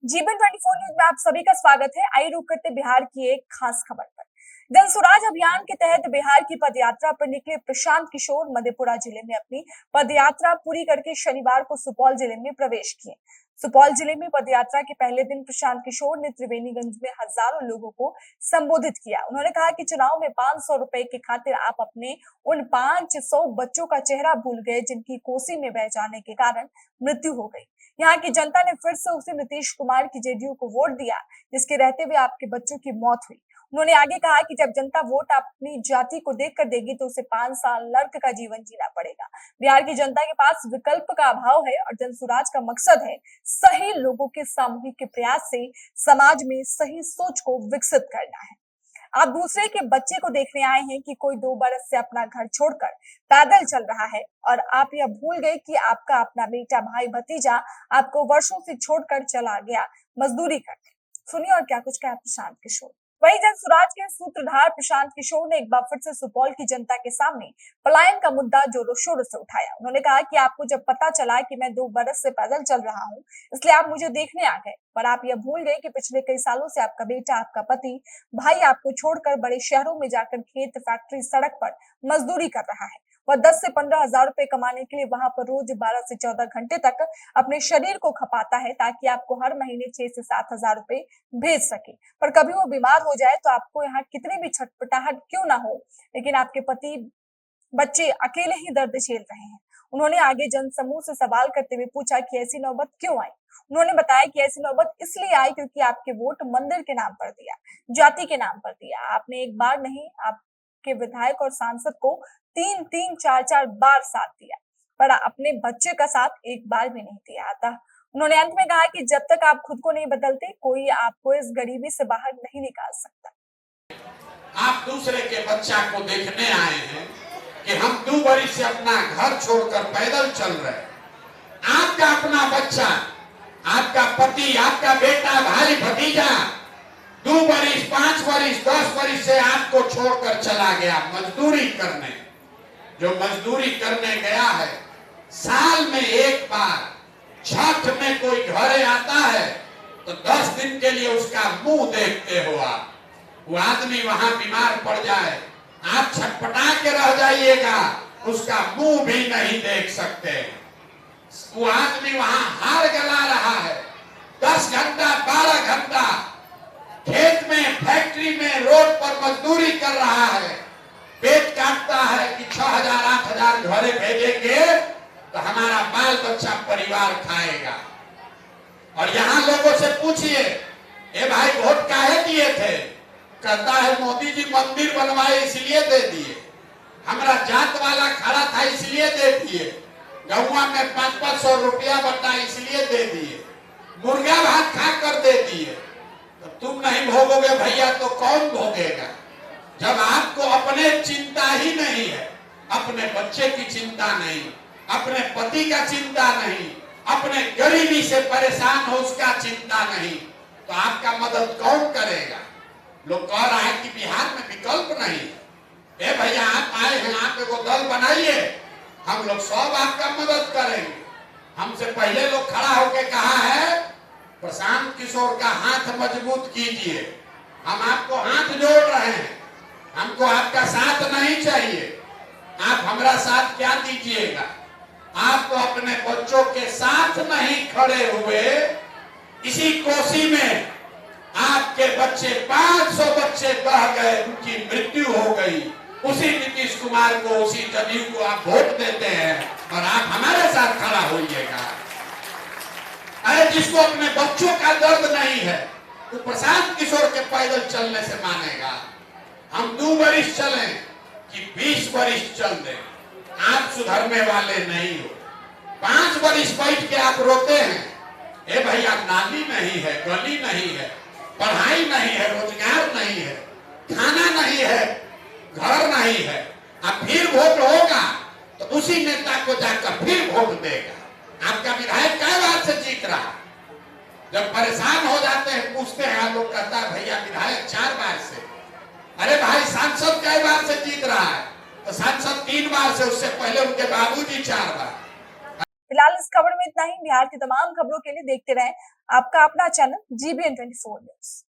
जीवन 24 न्यूज में आप सभी का स्वागत है। आइए रुक करते बिहार की एक खास खबर पर। जन स्वराज अभियान के तहत बिहार की पदयात्रा पर निकले प्रशांत किशोर मधेपुरा जिले में अपनी पदयात्रा पूरी करके शनिवार को सुपौल जिले में प्रवेश किए। सुपौल जिले में पदयात्रा के पहले दिन प्रशांत किशोर ने त्रिवेणीगंज में हजारों लोगों को संबोधित किया। उन्होंने कहा कि चुनाव में 500 रुपए की खातिर आप अपने उन 500 बच्चों का चेहरा भूल गए जिनकी कोसी में बह जाने के कारण मृत्यु हो गई। यहाँ की जनता ने फिर से उसे नीतीश कुमार की जेडीयू को वोट दिया, जिसके रहते हुए आपके बच्चों की मौत हुई। उन्होंने आगे कहा कि जब जनता वोट अपनी जाति को देखकर देगी तो उसे 5 साल नर्क का जीवन जीना पड़ेगा। बिहार की जनता के पास विकल्प का अभाव है और जन स्वराज का मकसद है सही लोगों के सामूहिक प्रयास से समाज में सही सोच को विकसित करना है। आप दूसरे के बच्चे को देखने आए हैं कि कोई 2 बरस से अपना घर छोड़कर पैदल चल रहा है और आप यह भूल गए कि आपका अपना बेटा, भाई, भतीजा आपको वर्षों से छोड़कर चला गया मजदूरी करने। सुनिए और क्या कुछ कहा प्रशांत किशोर। वही जन स्वराज के सूत्रधार प्रशांत किशोर ने एक बार फिर से सुपौल की जनता के सामने पलायन का मुद्दा जोरों शोरों से उठाया। उन्होंने कहा कि आपको जब पता चला कि मैं 2 बरस से पैदल चल रहा हूं, इसलिए आप मुझे देखने आ गए, पर आप यह भूल गए कि पिछले कई सालों से आपका बेटा, आपका पति, भाई आपको छोड़कर बड़े शहरों में जाकर खेत, फैक्ट्री, सड़क पर मजदूरी कर रहा है। वह 10 से 15 हजार रुपए कमाने के लिए वहां पर रोज 12 से 14 घंटे तक अपने शरीर को खपाता है ताकि आपको हर महीने 6 से 7 हजार रुपए भेज सके। पर कभी वो बीमार हो जाए तो आपको यहाँ कितनी भी छटपटाहट क्यों ना हो, लेकिन आपके पति, बच्चे अकेले ही दर्द झेल रहे हैं। उन्होंने आगे जनसमूह से सवाल करते हुए पूछा कि ऐसी नौबत क्यों आई। उन्होंने बताया कि ऐसी नौबत इसलिए आई क्योंकि आपके वोट मंदिर के नाम पर दिया, जाति के नाम पर दिया। आपने एक बार नहीं, आपके विधायक और सांसद को 3-3, 4-4 बार साथ दिया, पर अपने बच्चे का साथ एक बार भी नहीं दिया। अतः उन्होंने अंत में कहा कि जब तक आप खुद को नहीं बदलते, कोई आपको इस गरीबी से बाहर नहीं निकाल सकता। आप दूसरे के बच्चा को देखने आए हैं कि हम 2 बरस से अपना घर छोड़कर पैदल चल रहे हैं। आपका अपना बच्चा, आपका पति, आपका बेटा, भाई, भतीजा 2 बरस, 5 बरस, 10 बरस से आपको छोड़कर चला गया मजदूरी करने। जो मजदूरी करने गया है, साल में एक बार छठ में कोई घरे आता है तो 10 दिन के लिए उसका मुंह देखते हो आप। वो आदमी वहां बीमार पड़ जाए, आप छटपटा के रह जाइएगा, उसका मुंह भी नहीं देख सकते। वो आदमी वहां हार गला रहा है, 10 घंटा 12 घंटा खेत में, फैक्ट्री में, रोड पर मजदूरी कर रहा है, पेट काटता है कि 6,000 8,000 घरे भेजेंगे तो हमारा बाल बच्चा परिवार खाएगा। और यहाँ लोगों से पूछिए, ए भाई वोट काहे दिए थे? कहता है मोदी जी मंदिर बनवाए इसलिए दे दिए, हमारा जात वाला खड़ा था इसलिए दे दिए, गौवा में 500 रुपया बटा इसलिए दे दिए, मुर्गा भात खा कर दे दिए। तो तुम नहीं भोगोगे भैया तो कौन भोगेगा? जब आपको अपने चिंता ही नहीं है, अपने बच्चे की चिंता नहीं, अपने पति का चिंता नहीं, अपने गरीबी से परेशान हो उसका चिंता नहीं, तो आपका मदद कौन करेगा? लोग कह रहा है कि बिहार में विकल्प नहीं। ए भैया आप आए हैं, आप एगो दल बनाइए, हम लोग सब आपका मदद करेंगे। हमसे पहले लोग खड़ा होकर कहा है प्रशांत किशोर का हाथ मजबूत कीजिए, हम आपको हाथ जोड़ रहे हैं, हमको आपका साथ नहीं चाहिए। आप हमारा साथ क्या दीजिएगा? आप तो अपने बच्चों के साथ नहीं खड़े हुए। इसी कोसी में आपके बच्चे 500 बच्चे बह गए, उनकी मृत्यु हो गई। उसी नीतीश कुमार को, उसी जदयू को आप वोट देते हैं और आप हमारे साथ खड़ा होइएगा। अरे जिसको अपने बच्चों का दर्द नहीं है वो प्रशांत किशोर के पैदल चलने से मानेगा। हम 2 बरस चले कि 20 बरस चल दें, आप सुधरने वाले नहीं हो। 5 बरस बैठ के आप रोते हैं, ए भैया नाली नहीं है, गली नहीं है, पढ़ाई नहीं है, रोजगार नहीं है, खाना नहीं है, घर नहीं है। अब फिर वोट होगा तो उसी नेता को जाकर फिर वोट देगा। आपका विधायक कई बार से जीत रहा, जब परेशान हो जाते हैं पूछते हैं, लोग कहता है भैया विधायक 4 बार से। अरे भाई सांसद कई बार से जीत रहा है? तो सांसद 3 बार से, उससे पहले उनके बाबूजी 4 बार। फिलहाल इस खबर में इतना ही। बिहार की तमाम खबरों के लिए देखते रहें आपका अपना चैनल GBN 24 न्यूज।